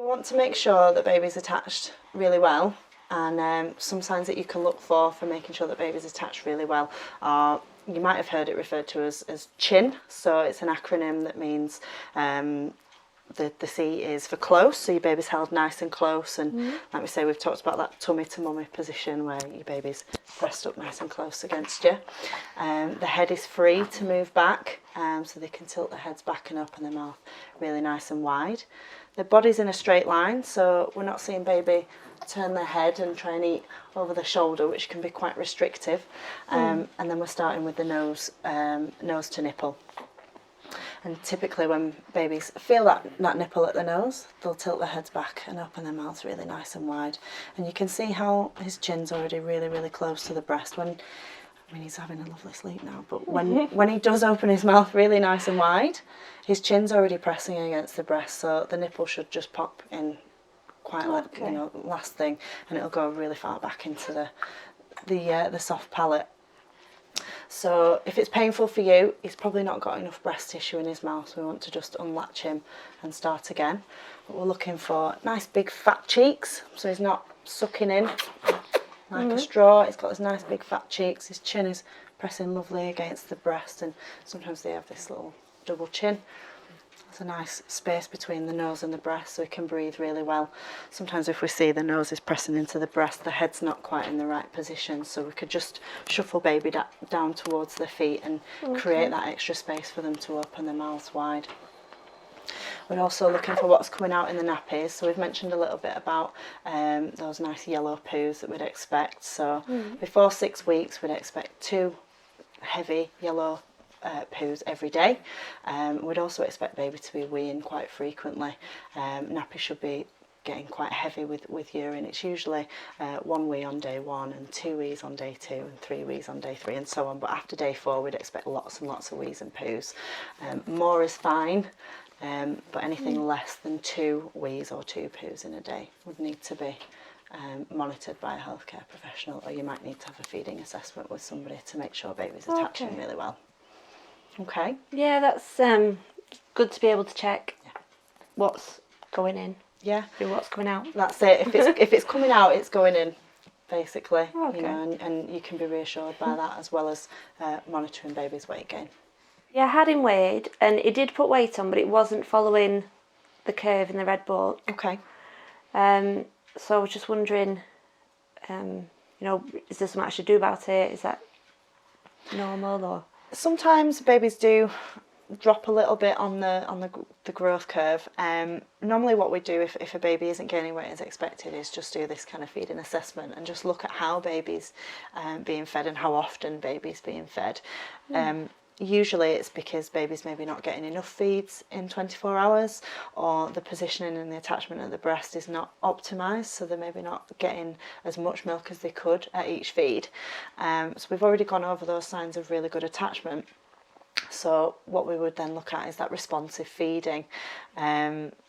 want to make sure that baby's attached really well, and some signs that you can look for making sure that baby's attached really well are, you might have heard it referred to as chin. So it's an acronym that means the C is for close, so your baby's held nice and close, and like we say, we've talked about that tummy to mummy position where your baby's pressed up nice and close against you. The head is free to move back, so they can tilt their heads back and up, and their mouth really nice and wide. Their body's in a straight line, so we're not seeing baby turn their head and try and eat over the shoulder, which can be quite restrictive. And then we're starting with the nose, nose to nipple. And typically when babies feel that nipple at the nose, they'll tilt their heads back and open their mouths really nice and wide. And you can see how his chin's already really, really close to the breast. I mean, he's having a lovely sleep now, but when he does open his mouth really nice and wide, his chin's already pressing against the breast, so the nipple should just pop in quite like, you know, last thing, and it'll go really far back into the soft palate. So if it's painful for you, he's probably not got enough breast tissue in his mouth, so we want to just unlatch him and start again. But we're looking for nice big fat cheeks, so he's not sucking in like a straw. He's got his nice big fat cheeks, his chin is pressing lovely against the breast, and sometimes they have this little double chin. There's a nice space between the nose and the breast, so he can breathe really well. Sometimes if we see the nose is pressing into the breast, the head's not quite in the right position, so we could just shuffle baby down towards the feet and create that extra space for them to open their mouths wide. We're also looking for what's coming out in the nappies, so we've mentioned a little bit about those nice yellow poos that we'd expect. So before 6 weeks, we'd expect 2 heavy yellow poos every day. We'd also expect baby to be weeing quite frequently. Nappy should be getting quite heavy with urine. It's usually 1 wee on day 1 and 2 wees on day 2 and 3 wees on day 3 and so on. But after day 4, we'd expect lots and lots of wees and poos. More is fine, but anything less than 2 wees or 2 poos in a day would need to be monitored by a healthcare professional, or you might need to have a feeding assessment with somebody to make sure baby's attaching really well. Okay. Yeah, that's good to be able to check what's going in. Yeah. Through what's coming out. That's it. If it's coming out, it's going in, basically. Okay. You know, and you can be reassured by that, as well as monitoring baby's weight gain. Yeah, I had him weighed, and he did put weight on, but it wasn't following the curve in the red book. Okay. So I was just wondering, you know, is there something I should do about it? Is that normal, or? Sometimes babies do drop a little bit on the growth curve. Normally what we do if a baby isn't gaining weight as expected is just do this kind of feeding assessment and just look at how baby's being fed and how often baby's being fed. Usually it's because baby's maybe not getting enough feeds in 24 hours, or the positioning and the attachment of the breast is not optimised, so they're maybe not getting as much milk as they could at each feed. So we've already gone over those signs of really good attachment. So what we would then look at is that responsive feeding,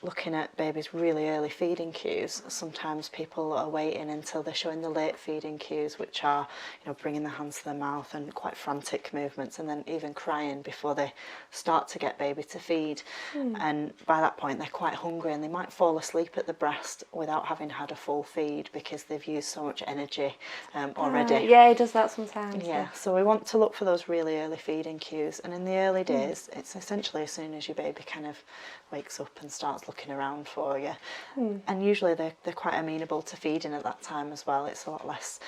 looking at baby's really early feeding cues. Sometimes people are waiting until they're showing the late feeding cues, which are, you know, bringing their hands to their mouth and quite frantic movements, and then even crying before they start to get baby to feed. And by that point they're quite hungry, and they might fall asleep at the breast without having had a full feed because they've used so much energy already. Yeah, he does that sometimes. Yeah, so we want to look for those really early feeding cues, and in the early days it's essentially as soon as your baby kind of wakes up and starts looking around for you. And usually they're quite amenable to feeding at that time as well. It's a lot less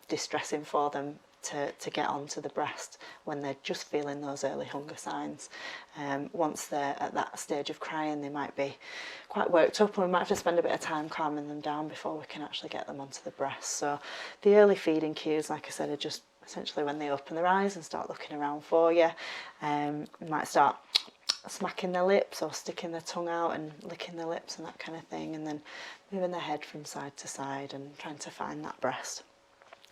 distressing for them to get onto the breast when they're just feeling those early hunger signs. Once they're at that stage of crying, they might be quite worked up, and we might have to spend a bit of time calming them down before we can actually get them onto the breast. So the early feeding cues, like I said, are just essentially when they open their eyes and start looking around for you. You might start smacking their lips or sticking their tongue out and licking their lips and that kind of thing, and then moving their head from side to side and trying to find that breast.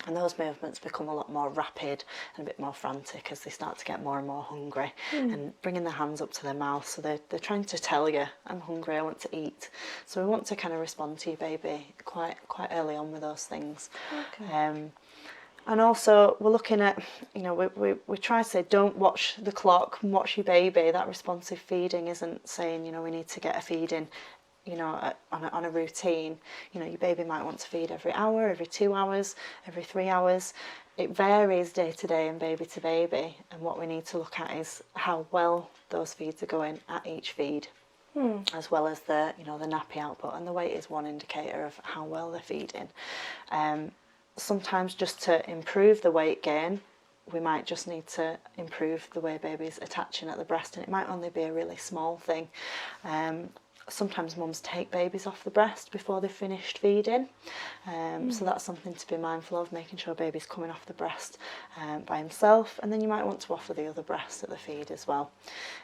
And those movements become a lot more rapid and a bit more frantic as they start to get more and more hungry, and bringing their hands up to their mouth, so they're trying to tell you, I'm hungry, I want to eat. So we want to kind of respond to your baby quite early on with those things. Okay. And also we're looking at, you know, we try to say don't watch the clock, watch your baby. That responsive feeding isn't saying, you know, we need to get a feed in you know, on a routine. You know, your baby might want to feed every hour, every 2 hours, every 3 hours. It varies day to day and baby to baby, and what we need to look at is how well those feeds are going at each feed, as well as the, you know, the nappy output, and the weight is one indicator of how well they're feeding. Sometimes just to improve the weight gain, we might just need to improve the way baby's attaching at the breast, and it might only be a really small thing. Sometimes mums take babies off the breast before they've finished feeding, so that's something to be mindful of, making sure baby's coming off the breast by himself, and then you might want to offer the other breast at the feed as well.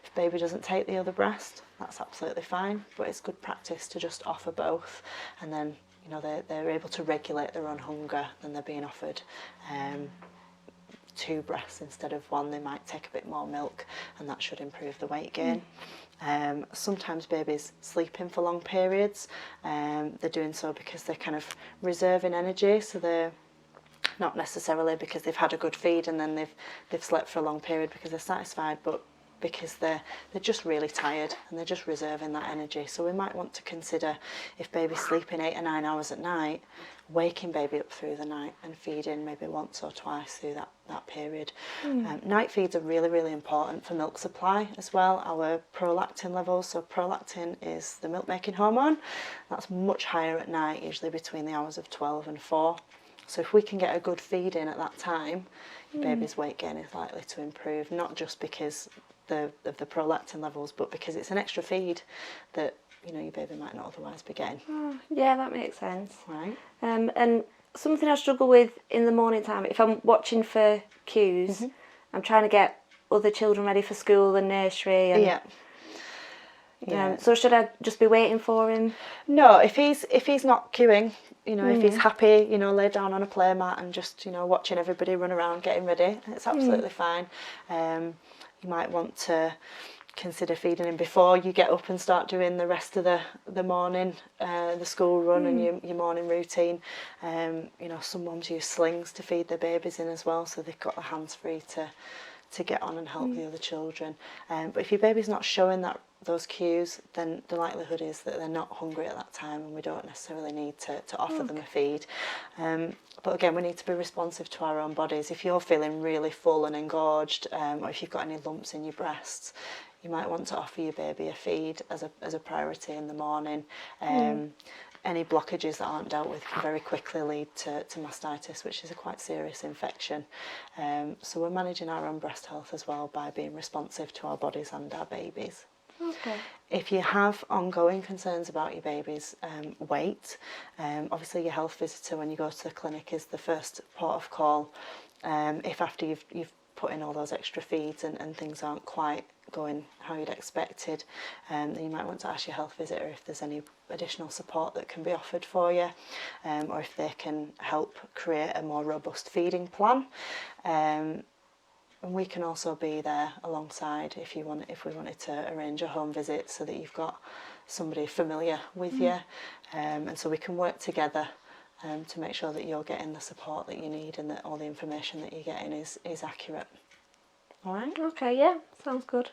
If baby doesn't take the other breast, that's absolutely fine, but it's good practice to just offer both, and then, you know, they're able to regulate their own hunger, and they're being offered 2 breasts instead of 1. They might take a bit more milk, and that should improve the weight gain. Sometimes babies sleeping for long periods. They're doing so because they're kind of reserving energy, so they're not necessarily because they've had a good feed and then they've slept for a long period because they're satisfied, but because they're just really tired and they're just reserving that energy. So we might want to consider, if baby's sleeping 8 or 9 hours at night, waking baby up through the night and feeding maybe once or twice through that period. Night feeds are really, really important for milk supply as well. Our prolactin levels, so prolactin is the milk making hormone, that's much higher at night, usually between the hours of 12 and 4. So if we can get a good feed in at that time, your baby's weight gain is likely to improve, not just because of the prolactin levels, but because it's an extra feed that, you know, your baby might not otherwise be getting. Yeah, that makes sense. Right. And something I struggle with in the morning time, if I'm watching for cues, I'm trying to get other children ready for school and nursery. And, so should I just be waiting for him? No, if he's not queuing, you know, if he's happy, you know, laid down on a play mat and just, you know, watching everybody run around getting ready, it's absolutely fine. You might want to consider feeding him before you get up and start doing the rest of the morning, the school run and your morning routine. You know, some mums use slings to feed their babies in as well, so they've got their hands free to get on and help the other children. But if your baby's not showing those cues, then the likelihood is that they're not hungry at that time, and we don't necessarily need to offer them a feed. But again, we need to be responsive to our own bodies. If you're feeling really full and engorged, or if you've got any lumps in your breasts, you might want to offer your baby a feed as a priority in the morning. Any blockages that aren't dealt with can very quickly lead to mastitis, which is a quite serious infection. So we're managing our own breast health as well by being responsive to our bodies and our babies. Okay. If you have ongoing concerns about your baby's weight, obviously your health visitor when you go to the clinic is the first port of call. If after you've put in all those extra feeds and things aren't quite going how you'd expected, then you might want to ask your health visitor if there's any additional support that can be offered for you, or if they can help create a more robust feeding plan. And we can also be there alongside if we wanted to arrange a home visit so that you've got somebody familiar with you, and so we can work together to make sure that you're getting the support that you need and that all the information that you're getting is accurate. All right? Okay, yeah, sounds good.